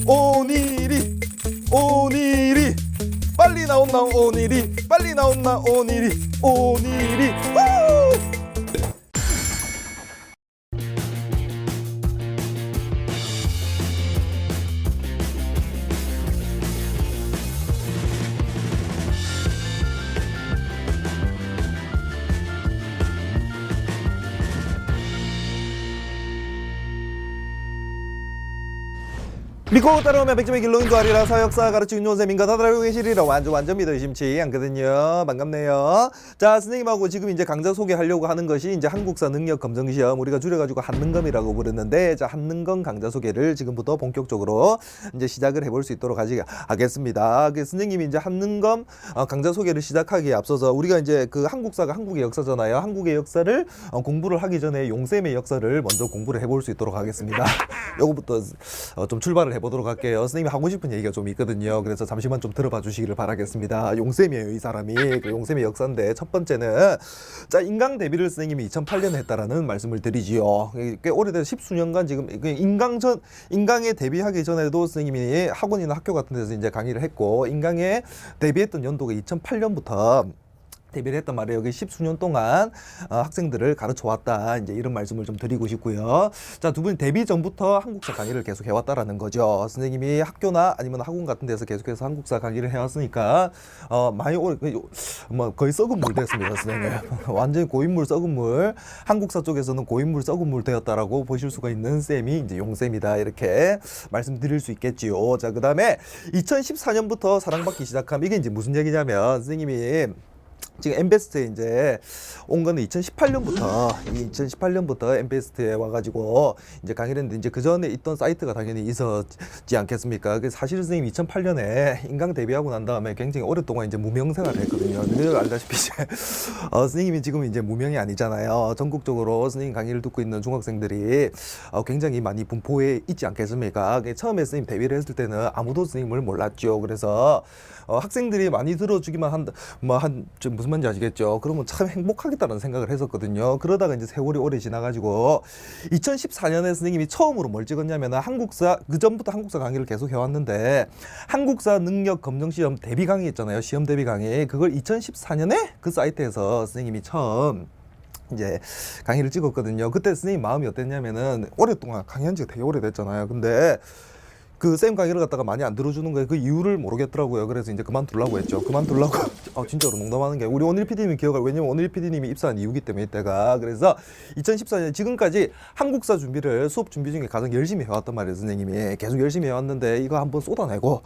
오니리 오니리 빨리 나온나 오니리 빨리 나온나 오니리 오니리 우! 믿고 따라오면 100점의 길로인도 아리라 서역사 가르치는 요셉인가 다들 알고 계시리라 완전 믿어 의심치 않거든요. 반갑네요. 자, 선생님하고 지금 이제 강좌 소개하려고 하는 것이 이제 한국사 능력 검정 시험, 우리가 줄여가지고 한능검이라고 부르는데, 자, 한능검 강좌 소개를 지금부터 본격적으로 이제 시작을 해볼 수 있도록 하겠습니다. 그 선생님이 이제 한능검 강좌 소개를 시작하기에 앞서서 우리가 이제 그 한국사가 한국의 역사잖아요. 한국의 역사를 공부를 하기 전에 용셈의 역사를 먼저 공부를 해볼 수 있도록 하겠습니다. 요거부터 좀 출발을 해보도록 할게요. 선생님이 하고 싶은 얘기가 좀 있거든요. 그래서 잠시만 좀 들어봐 주시기를 바라겠습니다. 용셈이에요, 이 사람이. 그 용셈의 역사인데, 첫 번째는 자, 인강 데뷔를 선생님이 2008년에 했다라는 말씀을 드리지요. 꽤 오래돼서 십수년간 지금 인강에 데뷔하기 전에도 선생님이 학원이나 학교 같은 데서 이제 강의를 했고, 인강에 데뷔했던 연도가 2008년부터 데뷔를 했단 말이에요. 여기 십수년 동안 학생들을 가르쳐 왔다. 이제 이런 말씀을 좀 드리고 싶고요. 자, 두 분 데뷔 전부터 한국사 강의를 계속 해왔다라는 거죠. 선생님이 학교나 아니면 학원 같은 데서 계속해서 한국사 강의를 해왔으니까 많이 거의 썩은 물 됐습니다, 선생님. 완전히 고인물 썩은 물. 한국사 쪽에서는 고인물 썩은 물 되었다라고 보실 수가 있는 쌤이 이제 용쌤이다. 이렇게 말씀드릴 수 있겠지요. 자, 그다음에 2014년부터 사랑받기 시작함. 이게 이제 무슨 얘기냐면, 선생님이 지금 엠베스트에 이제 온 거는 2018년부터 엠베스트에 와가지고 이제 강의를 했는데, 이제 그 전에 있던 사이트가 당연히 있었지 않겠습니까? 그래서 사실 선생님이 2008년에 인강 데뷔하고 난 다음에 굉장히 오랫동안 이제 무명 생활을 했거든요. 늘 알다시피 이제 선생님이 지금 이제 무명이 아니잖아요. 전국적으로 선생님 강의를 듣고 있는 중학생들이 굉장히 많이 분포해 있지 않겠습니까? 처음에 선생님 데뷔를 했을 때는 아무도 선생님을 몰랐죠. 그래서 학생들이 많이 들어주기만 한다, 무슨 말인지 아시겠죠? 그러면 참 행복하겠다는 생각을 했었거든요. 그러다가 이제 세월이 오래 지나가지고 2014년에 선생님이 처음으로 뭘 찍었냐면, 한국사, 그 전부터 한국사 강의를 계속 해왔는데, 한국사 능력 검정 시험 대비 강의 있잖아요. 시험 대비 강의. 그걸 2014년에 그 사이트에서 선생님이 처음 이제 강의를 찍었거든요. 그때 선생님 마음이 어땠냐면은, 오랫동안 강의한 지가 되게 오래됐잖아요. 근데 그 쌤 강의를 갖다가 많이 안 들어주는 거예요. 그 이유를 모르겠더라고요. 그래서 이제 그만두려고 했죠. 그만두려고. 진짜로 농담하는 게, 우리 오늘 PD님이 기억할, 왜냐면 오늘 PD님이 입사한 이유기 때문에 이때가. 그래서 2014년 지금까지 한국사 준비를 수업 준비 중에 가장 열심히 해왔단 말이에요. 선생님이 계속 열심히 해왔는데, 이거 한번 쏟아내고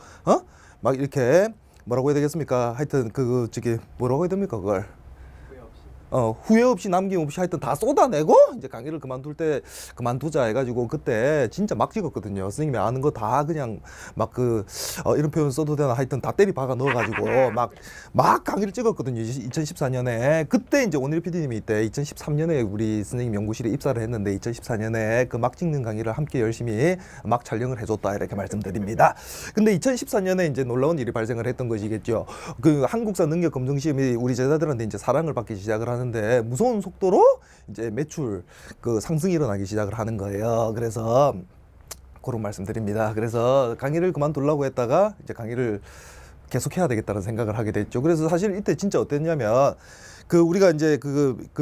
막 이렇게 뭐라고 해야 되겠습니까? 하여튼 저기 뭐라고 해야 됩니까, 그걸? 후회 없이 남김없이 하여튼 다 쏟아내고 이제 강의를 그만둘 때 그만두자 해가지고, 그때 진짜 막 찍었거든요. 선생님이 아는 거 다 그냥 막 이런 표현 써도 되나, 하여튼 다 때리 박아 넣어가지고 막 강의를 찍었거든요. 2014년에. 그때 이제 오늘 PD님이 이때 2013년에 우리 선생님 연구실에 입사를 했는데, 2014년에 그 막 찍는 강의를 함께 열심히 막 촬영을 해줬다, 이렇게 말씀드립니다. 근데 2014년에 이제 놀라운 일이 발생을 했던 것이겠죠. 그 한국사 능력 검정 시험이 우리 제자들한테 이제 사랑을 받기 시작을 하는데, 무서운 속도로 이제 매출 상승이 일어나기 시작을 하는 거예요. 그래서 그런 말씀드립니다. 그래서 강의를 그만두려고 했다가 이제 강의를 계속 해야 되겠다는 생각을 하게 됐죠. 그래서 사실 이때 진짜 어땠냐면, 우리가 이제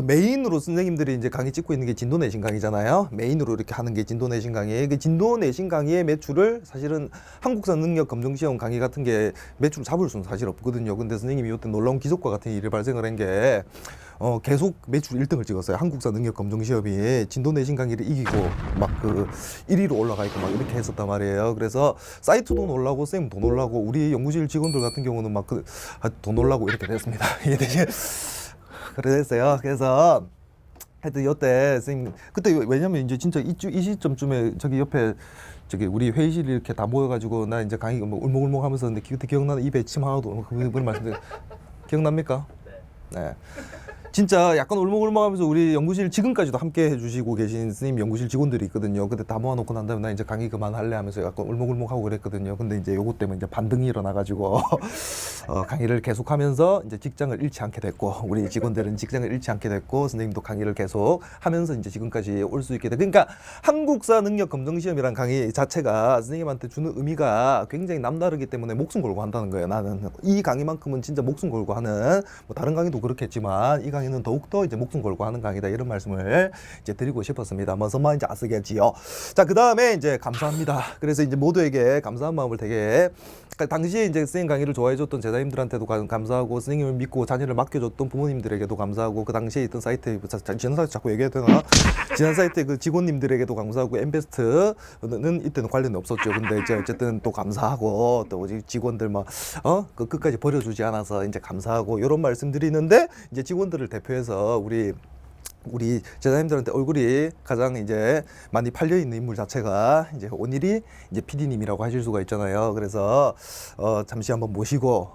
메인으로 선생님들이 이제 강의 찍고 있는 게 진도 내신 강의잖아요. 메인으로 이렇게 하는 게 진도 내신 강의. 그 진도 내신 강의의 매출을 사실은 한국사 능력 검정 시험 강의 같은 게 매출 잡을 수는 사실 없거든요. 근데 선생님이 이때 놀라운 기적과 같은 일이 발생을 한 게, 계속 매출 1등을 찍었어요. 한국사 능력 검정 시험이 진도 내신 강의를 이기고 막 1위로 올라가 있고 막 이렇게 했었단 말이에요. 그래서 사이트도 놀라고 쌤도 놀라고 우리 연구실 직원들 같은 경우는 막 더 놀라고 이렇게 됐습니다. 이게 되게 그랬어요. 그래서 하여튼 이때 선생님 그때, 왜냐면 이제 진짜 이 시점쯤에 저기 옆에 우리 회의실 이렇게 다 모여가지고 나 이제 강의 뭐 울먹울먹 하면서, 근데 그때 기억나는 입에 침 하나도 그분 말씀드려 기억납니까? 네. 진짜 약간 울먹울먹하면서 우리 연구실 지금까지도 함께 해주시고 계신 스님 연구실 직원들이 있거든요. 근데 다 모아놓고 난 다음에 나 이제 강의 그만할래 하면서 약간 울먹울먹하고 그랬거든요. 근데 이제 요것 때문에 이제 반등이 일어나가지고 강의를 계속하면서 이제 직장을 잃지 않게 됐고 우리 직원들은 직장을 잃지 않게 됐고 선생님도 강의를 계속 하면서 이제 지금까지 올 수 있게 돼. 그러니까 한국사 능력 검정 시험이란 강의 자체가 선생님한테 주는 의미가 굉장히 남다르기 때문에 목숨 걸고 한다는 거예요. 나는 이 강의만큼은 진짜 목숨 걸고 하는 뭐 다른 강의도 그렇겠지만 이 강의는 더욱더 이제 목숨 걸고 하는 강의다 이런 말씀을 이제 드리고 싶었습니다. 무슨 말인지 아시겠지요? 자, 그 다음에 이제 감사합니다. 그래서 이제 모두에게 감사한 마음을 되게 당시에 이제 선생님 강의를 좋아해줬던 제자님들한테도 감사하고 선생님을 믿고 자녀를 맡겨줬던 부모님들에게도 감사하고 그 당시에 있던 사이트에 지난 사이트 자꾸 얘기해야 되나? 지난 사이트에 그 직원님들에게도 감사하고 엠베스트는 이때는 관련이 없었죠. 근데 이제 어쨌든 또 감사하고 또 직원들 그 끝까지 버려주지 않아서 이제 감사하고 이런 말씀드리는데 이제 직원들을 대표해서 우리 제자님들한테 얼굴이 가장 이제 많이 팔려 있는 인물 자체가 이제 오늘이 이제 PD님이라고 하실 수가 있잖아요. 그래서 잠시 한번 모시고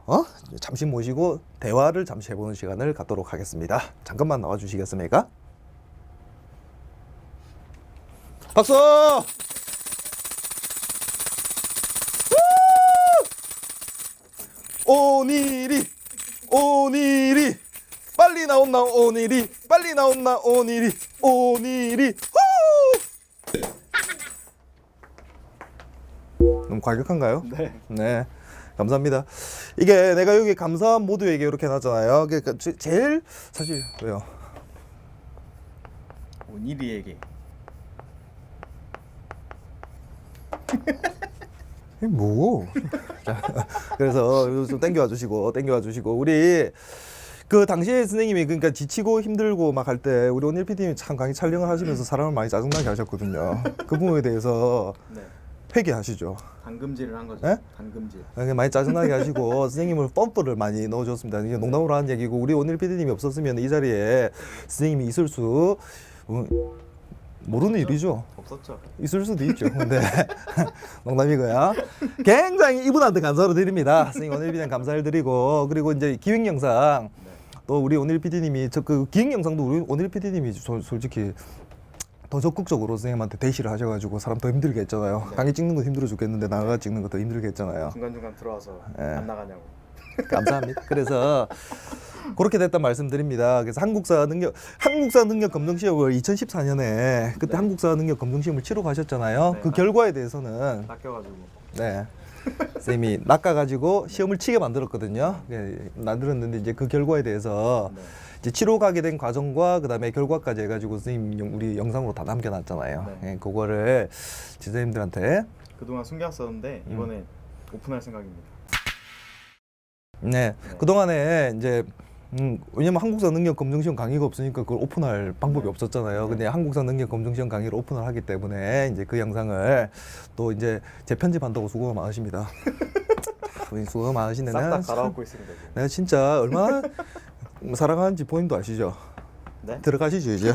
잠시 모시고 대화를 잠시 해보는 시간을 갖도록 하겠습니다. 잠깐만 나와 주시겠습니까? 박수! 오늘이 빨리 나온나 오늘이 빨리 나온나 오늘이 너무 과격한가요? 네. 감사합니다. 이게 내가 여기 감사한 모두에게 이렇게 해놨잖아요. 그러니까 제일 사실 왜요? 오니리에게. 이게 뭐? 자, 그래서 좀 땡겨와 주시고 우리 그 당시에 선생님이 그러니까 지치고 힘들고 막 할 때 우리 온일 PD님이 참 강의 촬영을 하시면서 사람을 많이 짜증나게 하셨거든요. 그 부분에 대해서 네. 회개하시죠. 단금질을 한 거죠. 네? 단금질. 많이 짜증나게 하시고 선생님을 펌프를 많이 넣어줬습니다. 이게 농담으로 하는 얘기고 우리 온일 PD님이 없었으면 이 자리에 선생님이 있을 수 모르는 일이죠. 없었죠. 있을 수도 있죠. 근데 농담이고요. 굉장히 이분한테 감사를 드립니다. 선생님 오늘 PD님 감사를 드리고 그리고 이제 기획 영상 또 우리 오늘 PD님이 그 기획 영상도 우리 오늘 PD님이 솔직히 더 적극적으로 선생님한테 대시를 하셔가지고 사람 더 힘들게 했잖아요. 네. 강의 찍는 거 힘들어 죽겠는데 나가 찍는 거 더 힘들게 했잖아요. 중간중간 들어와서 네. 안 나가냐고. 감사합니다. 그래서 그렇게 됐단 말씀드립니다. 그래서 한국사 능력 검정 시험을 2014년에 그때 네. 한국사 능력 검정 시험을 치러 가셨잖아요. 네. 그 결과에 대해서는 낚여가지고. 네. 선생님이 낚아가지고 시험을 치게 만들었거든요. 만들었는데 이제 그 결과에 대해서 네. 이제 치러 가게 된 과정과 그다음에 결과까지 해가지고 선생님 우리 영상으로 다 남겨놨잖아요. 네. 그거를 제자님들한테 그동안 숨겼었는데 이번에 오픈할 생각입니다. 네. 그동안에 이제 왜냐면 한국사 능력 검정 시험 강의가 없으니까 그걸 오픈할 방법이 없었잖아요. 근데 한국사 능력 검정 시험 강의를 오픈을 하기 때문에 이제 그 영상을 또 이제 재편집한다고 수고가 많으십니다. 수고가 많으신데 싹 다 갈아엎고 있습니다. 지금. 내가 진짜 얼마나 사랑하는지 본인도 아시죠? 네? 들어가시죠 이제.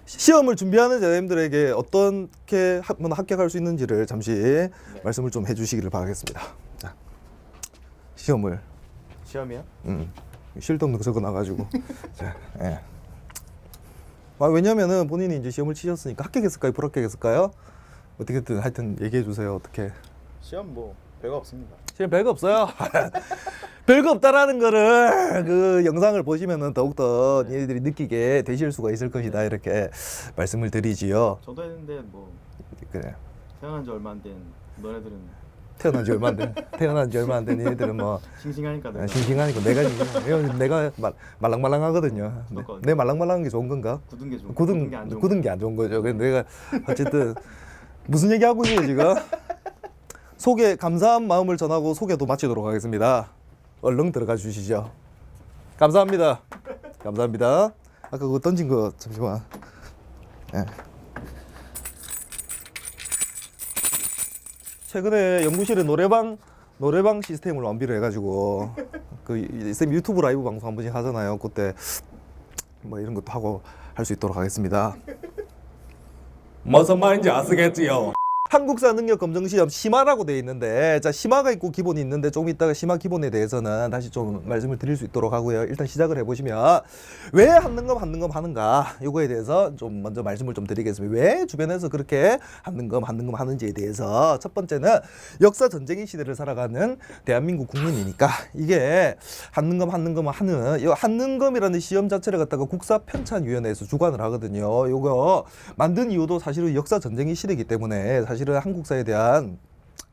시험을 준비하는 제자님들에게 어떻게 합격할 수 있는지를 잠시 말씀을 좀 해주시기를 바라겠습니다. 자, 시험이요? 실덕 적어놔가지고. 자, 예. 왜냐면은 본인이 이제 시험을 치셨으니까 합격했을까요? 불합격했을까요? 어떻게든 하여튼 얘기해 주세요. 어떻게? 시험 뭐 별거 없습니다. 시험 별거 없어요. 별거 없다라는 거를 그 영상을 보시면은 더욱더 얘네들이 느끼게 되실 수가 있을 것이다 이렇게 말씀을 드리지요. 저도 했는데 뭐 그래. 태어난 지 얼마 안 된 너네들은 태어난 지 얼마 안 된 얘네들은 뭐 싱싱하니까 내가 싱싱하니까 내가 말랑말랑하거든요. 내 말랑말랑한 게 좋은 건가? 굳은 게 좋은 굳은 게 안 좋은 거죠. 그래서 내가 어쨌든 무슨 얘기 하고 있는 지금 소개 감사한 마음을 전하고 소개도 마치도록 하겠습니다. 얼른 들어가 주시죠. 감사합니다. 감사합니다. 아까 그거 던진 거 잠시만. 네. 최근에 연구실에 노래방 시스템을 완비를 해가지고 쌤 유튜브 라이브 방송 한 번씩 하잖아요. 그때 뭐 이런 것도 하고 할 수 있도록 하겠습니다. 무슨 말인지 아시겠지요? 한국사 능력 검정 시험 심화라고 돼 있는데, 자, 심화가 있고 기본이 있는데 조금 이따가 심화 기본에 대해서는 다시 좀 말씀을 드릴 수 있도록 하고요. 일단 시작을 해보시면 왜 한능검 하는가 요거에 대해서 좀 먼저 말씀을 좀 드리겠습니다. 왜 주변에서 그렇게 한능검 하는지에 대해서. 첫 번째는 역사 전쟁의 시대를 살아가는 대한민국 국민이니까 이게 한능검 하는 이 한능검이라는 시험 자체를 갖다가 국사편찬위원회에서 주관을 하거든요. 요거 만든 이유도 사실은 역사 전쟁의 시대이기 때문에 사실은 한국사에 대한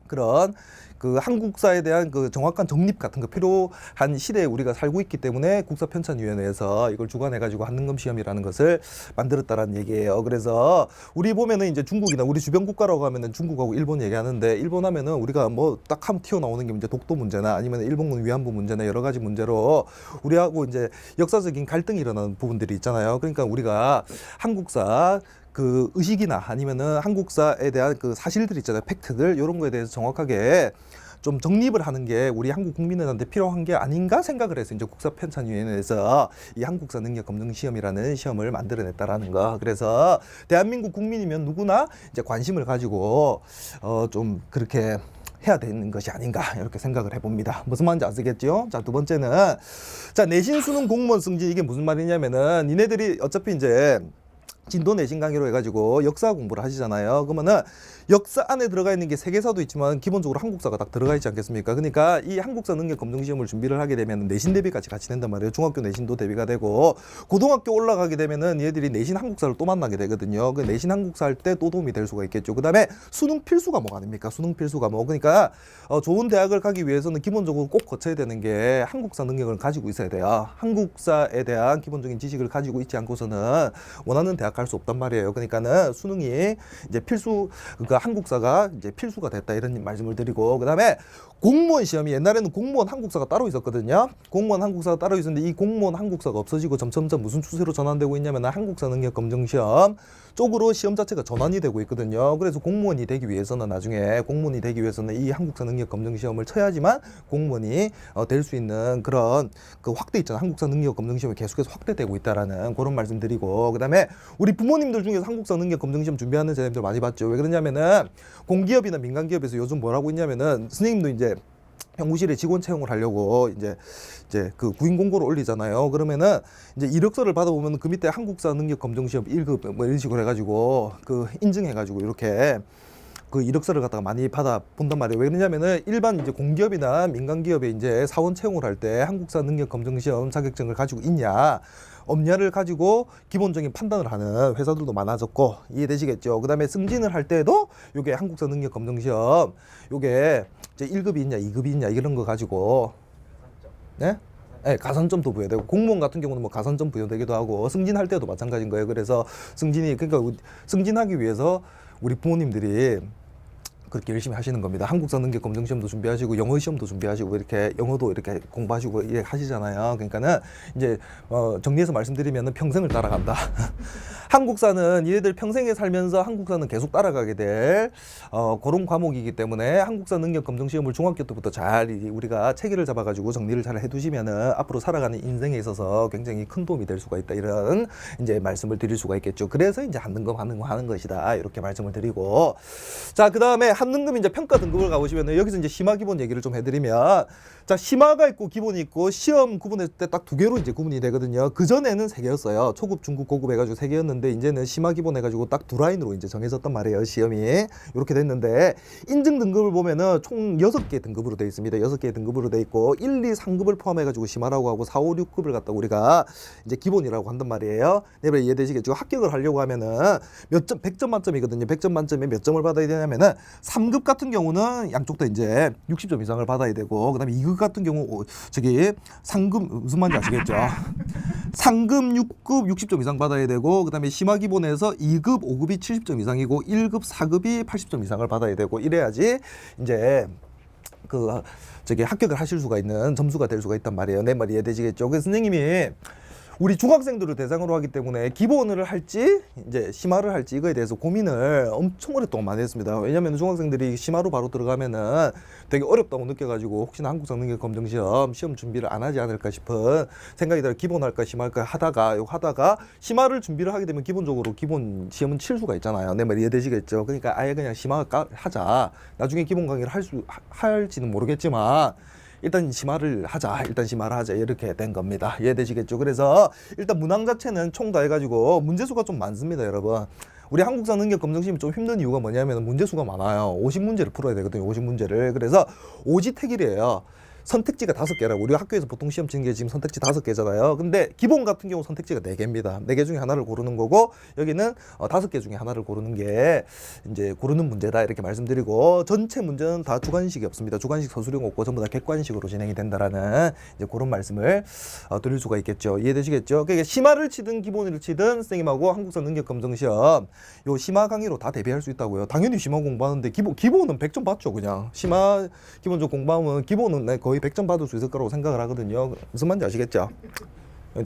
그런 그 한국사에 대한 그 정확한 정립 같은 거 필요한 시대에 우리가 살고 있기 때문에 국사편찬위원회에서 이걸 주관해가지고 한능검 시험이라는 것을 만들었다라는 얘기예요. 그래서 우리 보면은 이제 중국이나 우리 주변 국가라고 하면은 중국하고 일본 얘기하는데, 일본 하면은 우리가 뭐 딱 하면 튀어나오는 게 이제 독도 문제나 아니면 일본군 위안부 문제나 여러 가지 문제로 우리하고 이제 역사적인 갈등이 일어나는 부분들이 있잖아요. 그러니까 우리가 한국사 그 의식이나 아니면은 한국사에 대한 그 사실들 있잖아요. 팩트들 이런 거에 대해서 정확하게 좀 정립을 하는 게 우리 한국 국민들한테 필요한 게 아닌가 생각을 해서 이제 국사편찬위원회에서 이 한국사 능력 검증 시험이라는 시험을 만들어냈다라는 거. 그래서 대한민국 국민이면 누구나 이제 관심을 가지고 좀 그렇게 해야 되는 것이 아닌가 이렇게 생각을 해봅니다. 무슨 말인지 아시겠죠? 자, 두 번째는 자, 내신 수능 공무원 승진, 이게 무슨 말이냐면은 니네들이 어차피 이제 진도 내신 강의로 해가지고 역사 공부를 하시잖아요. 그러면은 역사 안에 들어가 있는 게 세계사도 있지만 기본적으로 한국사가 딱 들어가 있지 않겠습니까? 그러니까 이 한국사 능력 검증 시험을 준비를 하게 되면 내신 대비까지 같이 된단 말이에요. 중학교 내신도 대비가 되고, 고등학교 올라가게 되면은 얘들이 내신 한국사를 또 만나게 되거든요. 그 내신 한국사 할 때 또 도움이 될 수가 있겠죠. 그다음에 수능 필수 과목 아닙니까? 수능 필수 과목. 그러니까 좋은 대학을 가기 위해서는 기본적으로 꼭 거쳐야 되는 게 한국사 능력을 가지고 있어야 돼요. 한국사에 대한 기본적인 지식을 가지고 있지 않고서는 원하는 대학 갈 수 없단 말이에요. 그러니까는 수능이 이제 필수, 그러니까 한국사가 이제 필수가 됐다 이런 말씀을 드리고, 그다음에 공무원 시험이 옛날에는 공무원 한국사가 따로 있었거든요. 공무원 한국사가 따로 있었는데 이 공무원 한국사가 없어지고 점점점 무슨 추세로 전환되고 있냐면 한국사 능력 검증 시험 쪽으로 시험 자체가 전환이 되고 있거든요. 그래서 공무원이 되기 위해서는 나중에 공무원이 되기 위해서는 이 한국사 능력 검증 시험을 쳐야지만 공무원이 될 수 있는 그런 그 확대 있잖아요. 한국사 능력 검증 시험이 계속해서 확대되고 있다라는 그런 말씀드리고, 그다음에 우리 부모님들 중에서 한국사 능력 검증 시험 준비하는 선생님들 많이 봤죠. 왜 그러냐면은 공기업이나 민간기업에서 요즘 뭐라고 있냐면은 선생님도 이제 연구실에 직원 채용을 하려고 이제 그 구인 공고를 올리잖아요. 그러면은 이제 이력서를 받아보면 그 밑에 한국사 능력 검증 시험 1급 뭐 이런 식으로 해가지고 그 인증해가지고 이렇게 그 이력서를 갖다가 많이 받아 본단 말이에요. 왜 그러냐면은 일반 이제 공기업이나 민간기업에 이제 사원 채용을 할 때 한국사 능력 검증 시험 자격증을 가지고 있냐 없냐를 가지고 기본적인 판단을 하는 회사들도 많아졌고, 이해되시겠죠? 그다음에 승진을 할 때도 요게 한국사 능력 검증 시험 요게 이제 1급이 있냐 2급이 있냐 이런 거 가지고 네? 네, 가산점도 부여되고, 공무원 같은 경우는 뭐 가산점 부여되기도 하고, 승진할 때도 마찬가지인 거예요. 그래서 승진이, 그러니까 승진하기 위해서 우리 부모님들이 그렇게 열심히 하시는 겁니다. 한국사 능력 검증 시험도 준비하시고 영어 시험도 준비하시고 이렇게 영어도 이렇게 공부하시고 이렇게 하시잖아요. 그러니까는 이제 정리해서 말씀드리면은 평생을 따라간다. 한국사는 얘들 평생에 살면서 한국사는 계속 따라가게 될 그런 과목이기 때문에 한국사 능력 검증 시험을 중학교 때부터 잘 우리가 체계를 잡아가지고 정리를 잘 해두시면은 앞으로 살아가는 인생에 있어서 굉장히 큰 도움이 될 수가 있다, 이런 이제 말씀을 드릴 수가 있겠죠. 그래서 이제 한능검 하는 것이다 이렇게 말씀을 드리고, 자, 그 다음에 한능검 이제 평가 등급을 가보시면은 여기서 이제 심화 기본 얘기를 좀 해드리면, 자, 심화가 있고 기본이 있고 시험 구분했을 때 딱 두 개로 이제 구분이 되거든요. 그 전에는 세 개였어요. 초급, 중급, 고급 해가지고 세 개였는데 이제는 심화 기본 해가지고 딱 두 라인으로 이제 정해졌단 말이에요. 시험이 이렇게 됐는데, 인증 등급을 보면은 총 6개 등급으로 되어 있습니다. 6개 등급으로 되어 있고 1, 2, 3급을 포함해가지고 심화라고 하고 4, 5, 6급을 갖다 우리가 이제 기본이라고 한단 말이에요. 네, 이해되시겠죠? 합격을 하려고 하면은 몇 점, 100점 만점이거든요. 100점 만점에 몇 점을 받아야 되냐면은 3급 같은 경우는 양쪽 다 이제 60점 이상을 받아야 되고, 그다음에 2급 같은 경우 저기 상급, 무슨 말인지 아시겠죠? 상급 6급 60점 이상 받아야 되고, 그다음에 심화 기본에서 2급 5급이 70점 이상이고 1급 4급이 80점 이상을 받아야 되고, 이래야지 이제 그 저기 합격을 하실 수가 있는 점수가 될 수가 있단 말이에요. 내 말이 이해되시겠죠? 그래서 선생님이 우리 중학생들을 대상으로 하기 때문에 기본을 할지 이제 심화를 할지 이거에 대해서 고민을 엄청 오랫동안 많이 했습니다. 왜냐하면 중학생들이 심화로 바로 들어가면은 되게 어렵다고 느껴가지고 혹시나 한국사 능력 검정 시험 준비를 안 하지 않을까 싶은 생각이 들어 기본할까 심화할까 하다가 심화를 준비를 하게 되면 기본적으로 기본 시험은 칠 수가 있잖아요. 내 말 이해되시겠죠? 그러니까 아예 그냥 심화 하자. 나중에 기본 강의를 할지는 모르겠지만. 일단 심화를 하자 이렇게 된 겁니다. 이해되시겠죠? 그래서 일단 문항 자체는 총 다 해가지고 문제수가 좀 많습니다, 여러분. 우리 한국사 능력 검정시험이 좀 힘든 이유가 뭐냐면 문제수가 많아요. 50문제를 풀어야 되거든요. 50문제를. 그래서 오지택일이에요. 선택지가 5개라고. 우리 학교에서 보통 시험 치는 게 지금 선택지 5개잖아요. 근데 기본 같은 경우 선택지가 4개입니다. 4개 중에 하나를 고르는 거고 여기는 5개 중에 하나를 고르는 게 이제 고르는 문제다 이렇게 말씀드리고 전체 문제는 다 주관식이 없습니다. 주관식 서술형 없고 전부 다 객관식으로 진행이 된다라는 이제 그런 말씀을 드릴 수가 있겠죠. 이해되시겠죠? 그러니까 심화를 치든 기본을 치든 선생님하고 한국사 능력 검정 시험 요 심화 강의로 다 대비할 수 있다고요. 당연히 심화 공부하는데 기본은 100점 받죠, 그냥. 심화 기본적 공부하면 기본은 거의 100점 받을 수 있을 거라고 생각을 하거든요. 무슨 말인지 아시겠죠?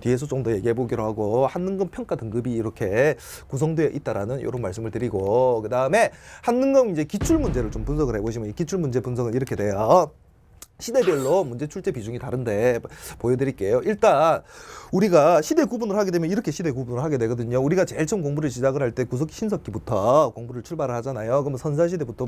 뒤에서 좀 더 얘기해 보기로 하고 한능검 평가 등급이 이렇게 구성되어 있다라는 이런 말씀을 드리고 그 다음에 한능검 이제 기출 문제를 좀 분석을 해보시면 이 기출 문제 분석은 이렇게 돼요. 시대별로 문제 출제 비중이 다른데 보여드릴게요. 일단 우리가 시대 구분을 하게 되면 이렇게 시대 구분을 하게 되거든요. 우리가 제일 처음 공부를 시작을 할 때 구석기 신석기부터 공부를 출발을 하잖아요. 그러면 선사시대부터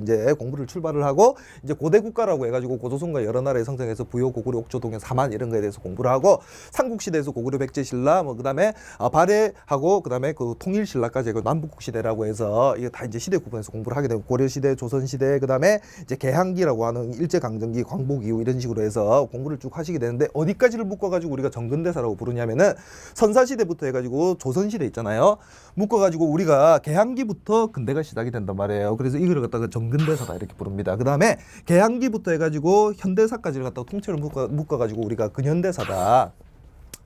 이제 공부를 출발을 하고 이제 고대 국가라고 해가지고 고조선과 여러 나라의 성장에서 부여, 고구려, 옥조, 동해, 사만 이런 거에 대해서 공부를 하고 삼국시대에서 고구려, 백제, 신라 뭐 그다음에 발해하고 그다음에 그 통일신라까지 그 남북국 시대라고 해서 이게 다 이제 시대 구분해서 공부를 하게 되고 고려시대, 조선시대 그다음에 이제 개항기라고 하는 일제강점기 광복 이후 이런 식으로 해서 공부를 쭉 하시게 되는데 어디까지를 묶어가지고 우리가 정근대사라고 부르냐면은 선사시대부터 해가지고 조선시대 있잖아요. 묶어가지고 우리가 개항기부터 근대가 시작이 된단 말이에요. 그래서 이걸 갖다가 정근대사다 이렇게 부릅니다. 그 다음에 개항기부터 해가지고 현대사까지를 갖다가 통째로 묶어가지고 우리가 근현대사다.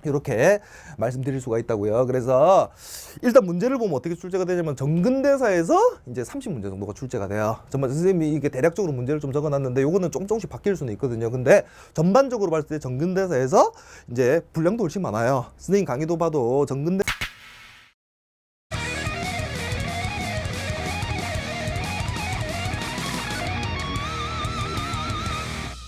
이렇게 말씀드릴 수가 있다고요. 그래서 일단 문제를 보면 어떻게 출제가 되냐면 정근대사에서 이제 30문제 정도가 출제가 돼요. 정말 선생님이 이게 대략적으로 문제를 좀 적어놨는데 요거는 조금씩 바뀔 수는 있거든요. 근데 전반적으로 봤을 때 정근대사에서 이제 분량도 훨씬 많아요. 선생님 강의도 봐도 정근대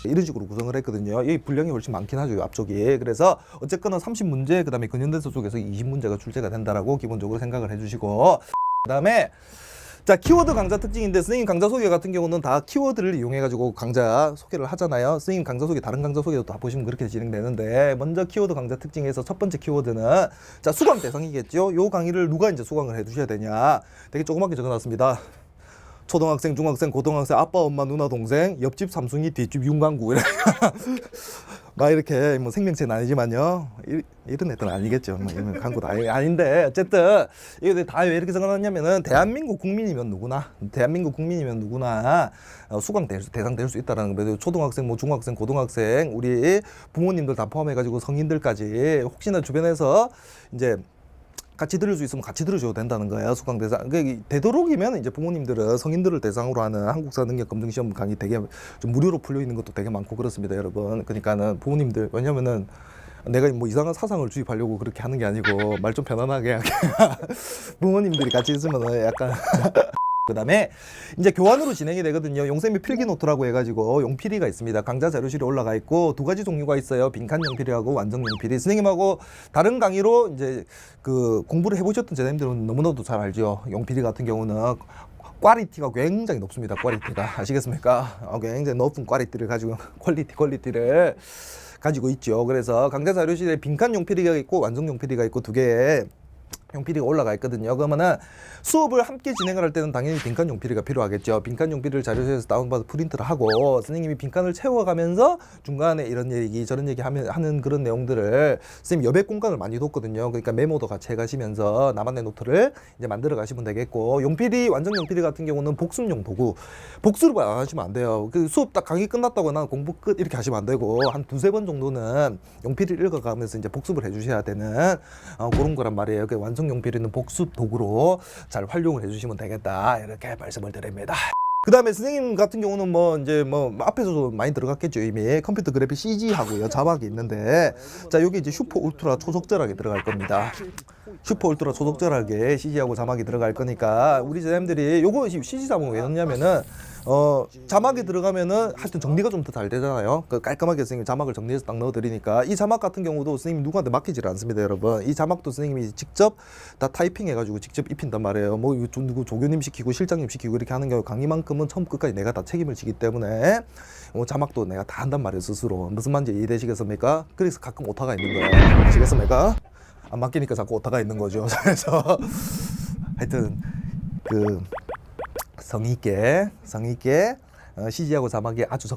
이런 식으로 구성을 했거든요. 이 분량이 훨씬 많긴 하죠, 앞쪽이. 그래서 어쨌거나 30문제, 그 다음에 근현대사 쪽에서 20문제가 출제가 된다라고 기본적으로 생각을 해주시고 그 다음에 자, 키워드 강좌 특징인데 선생님 강좌 소개 같은 경우는 다 키워드를 이용해가지고 강좌 소개를 하잖아요. 선생님 강좌 소개, 다른 강좌 소개도 다 보시면 그렇게 진행되는데 먼저 키워드 강좌 특징에서 첫 번째 키워드는 자, 수강 대상이겠죠. 요 강의를 누가 이제 수강을 해주셔야 되냐. 되게 조그맣게 적어놨습니다. 초등학생, 중학생, 고등학생, 아빠, 엄마, 누나, 동생, 옆집 삼순이, 뒷집 윤광구 막 이렇게 뭐 생명체는 아니지만요. 이런 애들은 아니겠죠. 뭐 이런 광고도 아닌데 어쨌든 이게 다 왜 이렇게 적어놨냐면은 대한민국 국민이면 누구나 수강 대상 될 수 있다라는 거예요. 초등학생, 뭐 중학생, 고등학생 우리 부모님들 다 포함해가지고 성인들까지 혹시나 주변에서 이제 같이 들을 수 있으면 같이 들으셔도 된다는 거예요. 수강 대상. 그러니까 되도록이면 이제 부모님들은 성인들을 대상으로 하는 한국사 능력 검증 시험 강의 되게 좀 무료로 풀려 있는 것도 되게 많고 그렇습니다, 여러분. 그러니까는 부모님들 왜냐면은 내가 뭐 이상한 사상을 주입하려고 그렇게 하는 게 아니고 말 좀 편안하게 하게 부모님들이 같이 있으면은 약간 그 다음에 이제 교환으로 진행이 되거든요. 용쌤이 필기노트라고 해가지고 용필이가 있습니다. 강좌 자료실에 올라가 있고 두 가지 종류가 있어요. 빈칸 용필이하고 완성 용필이. 선생님하고 다른 강의로 이제 그 공부를 해보셨던 제자님들은 너무나도 잘 알죠. 용필이 같은 경우는 퀄리티가 굉장히 높습니다. 퀄리티가 아시겠습니까? 굉장히 높은 퀄리티를 가지고 퀄리티를 가지고 있죠. 그래서 강좌 자료실에 빈칸 용필이가 있고 완성 용필이가 있고 두 개의 용필이가 올라가 있거든요. 그러면은 수업을 함께 진행을 할 때는 당연히 빈칸 용필이가 필요하겠죠. 빈칸 용필이를 자료실에서 다운받아 프린트를 하고 선생님이 빈칸을 채워가면서 중간에 이런 얘기 저런 얘기 하는 그런 내용들을 선생님 여백 공간을 많이 뒀거든요. 그러니까 메모도 같이 해가시면서 나만의 노트를 이제 만들어 가시면 되겠고 용필이 완전 용필이 같은 경우는 복습용 도구 복습을 안 하시면 안 돼요. 그 수업 딱 강의 끝났다고 난 공부 끝 이렇게 하시면 안 되고 한 두세 번 정도는 용필이를 읽어가면서 이제 복습을 해주셔야 되는 그런 거란 말이에요. 그 완성 용필이는 복습 도구로 잘 활용을 해주시면 되겠다 이렇게 말씀을 드립니다. 그 다음에 선생님 같은 경우는 뭐 이제 뭐 앞에서도 많이 들어갔겠죠. 이미 컴퓨터 그래픽 CG하고요 자막이 있는데, 자 여기 이제 슈퍼 울트라 초속절하게 들어갈 겁니다. 슈퍼 울트라 초속절하게 CG하고 자막이 들어갈 거니까 우리 선생님들이 요거 CG 자막 왜 넣냐면은 자막이 들어가면은 하여튼 정리가 좀 더 잘 되잖아요. 그 깔끔하게 선생님 자막을 정리해서 딱 넣어드리니까, 이 자막 같은 경우도 선생님 누구한테 맡기질 않습니다, 여러분. 이 자막도 선생님이 직접 다 타이핑 해가지고 직접 입힌단 말이에요. 뭐 누구 조교님 시키고 실장님 시키고 이렇게 하는 경우 강의만큼은 처음 끝까지 내가 다 책임을 지기 때문에 자막도 내가 다 한단 말이에요, 스스로. 무슨 말인지 이해되시겠습니까? 그래서 가끔 오타가 있는 거예요. 아시겠습니까? 안 맡기니까 자꾸 오타가 있는 거죠. 그래서 하여튼 그 성의 있게 CG하고 자막이 아주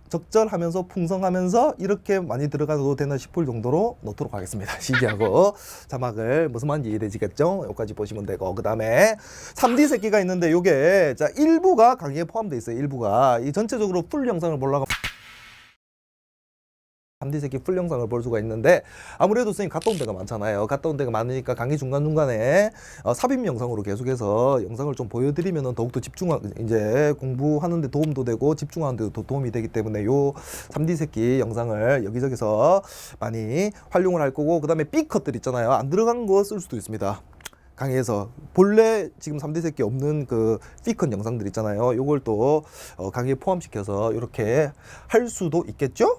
적절하면서 풍성하면서 이렇게 많이 들어가도 되나 싶을 정도로 넣도록 하겠습니다. CG하고 자막을. 무슨 말인지 이해되시겠죠? 여기까지 보시면 되고, 그 다음에 3D 새끼가 있는데 요게 자 일부가 강의에 포함되어 있어요. 일부가 이 전체적으로 풀 영상을 보려고 3D 새끼 풀 영상을 볼 수가 있는데, 아무래도 선생님 갔다 온 데가 많잖아요. 갔다 온 데가 많으니까 강의 중간중간에 삽입 영상으로 계속해서 영상을 좀 보여드리면 더욱더 이제 공부하는데 도움도 되고 집중하는데도 도움이 되기 때문에 요 3D 새끼 영상을 여기저기서 많이 활용을 할 거고, 그 다음에 B컷들 있잖아요. 안 들어간 거 쓸 수도 있습니다. 강의에서 본래 지금 3D 새끼 없는 그 B컷 영상들 있잖아요. 요걸 또 강의에 포함시켜서 이렇게 할 수도 있겠죠?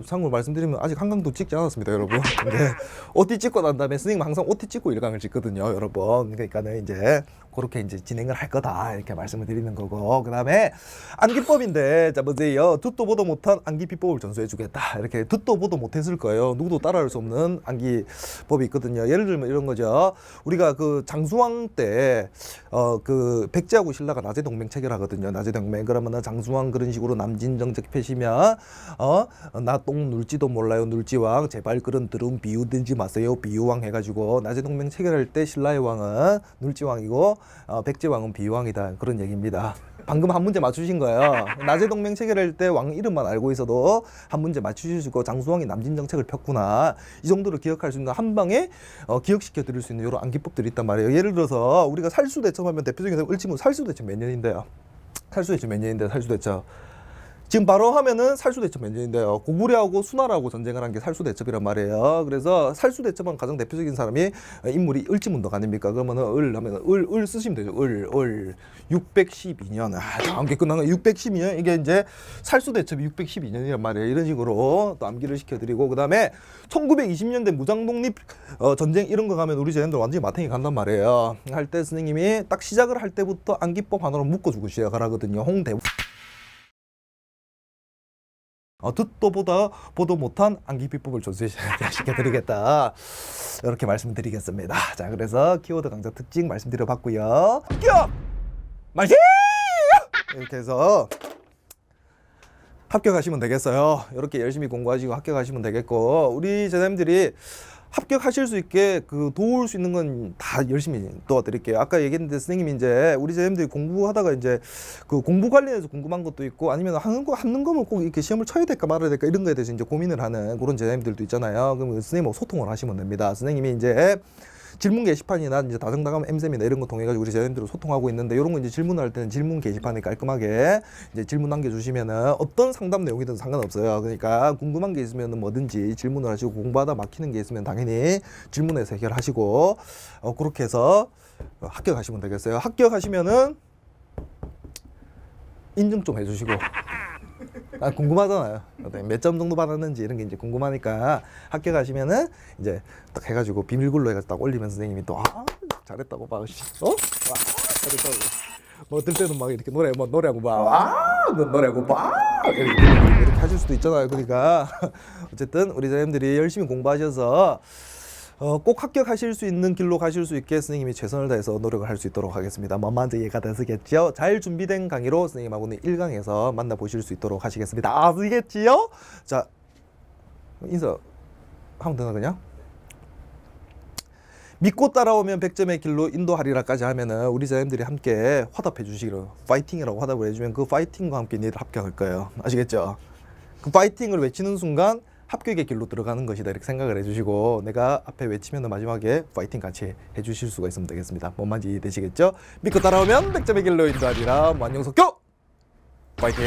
참고로 말씀드리면 아직 한강도 찍지 않았습니다, 여러분. 근데 OT 찍고 난 다음에 선생님 항상 OT 찍고 1강을 찍거든요, 여러분. 그러니까는 이제 그렇게 이제 진행을 할 거다 이렇게 말씀을 드리는 거고, 그 다음에 암기법인데 자 보세요. 듣도 보도 못한 암기 비법을 전수해 주겠다. 이렇게 듣도 보도 못했을 거예요. 누구도 따라할 수 없는 암기법이 있거든요. 예를 들면 이런 거죠. 우리가 그 장수왕 때 그 백제하고 신라가 나제 동맹 체결하거든요. 나제 동맹. 그러면은 장수왕 그런 식으로 남진 정책 펴시면 나 똥 눌지도 몰라요, 눌지왕. 제발 그런 들음 비우든지 마세요, 비유왕 해가지고 나제 동맹 체결할 때 신라의 왕은 눌지왕이고 백제 왕은 비유왕이다, 그런 얘기입니다. 방금 한 문제 맞추신 거예요. 나제 동맹 체결할 때 왕 이름만 알고 있어도 한 문제 맞추시고 장수왕이 남진 정책을 폈구나, 이 정도를 기억할 수 있는, 한 방에 기억시켜 드릴 수 있는 이런 암기법들이 있단 말이에요. 예를 들어서 우리가 살수대첩하면 대표적인 을지문 살수대첩 몇 년인데요? 살수대첩 몇 년인데 살수대첩 지금 바로 하면은 살수대첩 몇 년인데요. 고구려하고 수나라하고 전쟁을 한 게 살수대첩이란 말이에요. 그래서 살수대첩은 가장 대표적인 사람이 인물이 을지문덕 아닙니까? 그러면은 을 하면 을 쓰시면 되죠. 을 612년. 암기 끝난 거 612년. 이게 이제 살수대첩이 612년이란 말이에요. 이런 식으로 또 암기를 시켜드리고, 그 다음에 1920년대 무장독립 전쟁 이런 거 가면 우리 쟤네들 완전히 마탱이 간단 말이에요. 할 때 선생님이 딱 시작을 할 때부터 암기법 하나로 묶어주고 시작을 하거든요. 홍대. 듣도 보도 못한 암기 비법을 전수시켜드리겠다, 이렇게 말씀드리겠습니다. 자, 그래서 키워드 강좌 특징 말씀드려봤고요. 합격! 말씀! 이렇게 해서 합격하시면 되겠어요. 이렇게 열심히 공부하시고 합격하시면 되겠고, 우리 제자님들이 합격하실 수 있게 도울 수 있는 건 다 열심히 도와드릴게요. 아까 얘기했는데 선생님이 이제 우리 선생님들이 공부하다가 이제 그 공부 관련해서 궁금한 것도 있고, 아니면 하는 거면 꼭 이렇게 시험을 쳐야 될까 말아야 될까 이런 거에 대해서 이제 고민을 하는 그런 제자님들도 있잖아요. 그럼 선생님하고 소통을 하시면 됩니다. 선생님이 이제 질문 게시판이나 이제 다정다감 엠쌤이나 이런 거 통해 가지고 우리 제자님들로 소통하고 있는데, 이런 거 이제 질문할 때는 질문 게시판에 깔끔하게 이제 질문 남겨주시면은 어떤 상담 내용이든 상관없어요. 그러니까 궁금한 게 있으면은 뭐든지 질문을 하시고, 공부하다 막히는 게 있으면 당연히 질문해서 해결하시고, 그렇게 해서 합격하시면 되겠어요. 합격하시면은 인증 좀 해주시고. 궁금하잖아요. 몇 점 정도 받았는지 이런 게 이제 궁금하니까 합격하시면은 이제 딱 해가지고 비밀글로 해가지고 딱 올리면 선생님이 또 잘했다고 막 잘했다고 뭐 어떨 때는 막 이렇게 노래하고 노래하고 이렇게 하실 수도 있잖아요. 그러니까 어쨌든 우리 선생님들이 열심히 공부하셔서 꼭 합격하실 수 있는 길로 가실 수 있게 선생님이 최선을 다해서 노력을 할 수 있도록 하겠습니다. 먼저 이해가 되시겠죠? 잘 준비된 강의로 선생님하고는 1강에서 만나보실 수 있도록 하시겠습니다. 아시겠지요? 자, 인사 하면 되나 그냥? 믿고 따라오면 100점의 길로 인도하리라까지 하면은 우리 선생님들이 함께 화답해 주시기로, 파이팅이라고 화답을 해주면 그 파이팅과 함께 니들 합격할 거예요. 아시겠죠? 그 파이팅을 외치는 순간 합격의 길로 들어가는 것이다 이렇게 생각을 해주시고 내가 앞에 외치면 마지막에 파이팅 같이 해주실 수가 있으면 되겠습니다. 뭔 말인지 이해되시겠죠? 믿고 따라오면 100점의 길로 인도하리라. 완용석교 파이팅!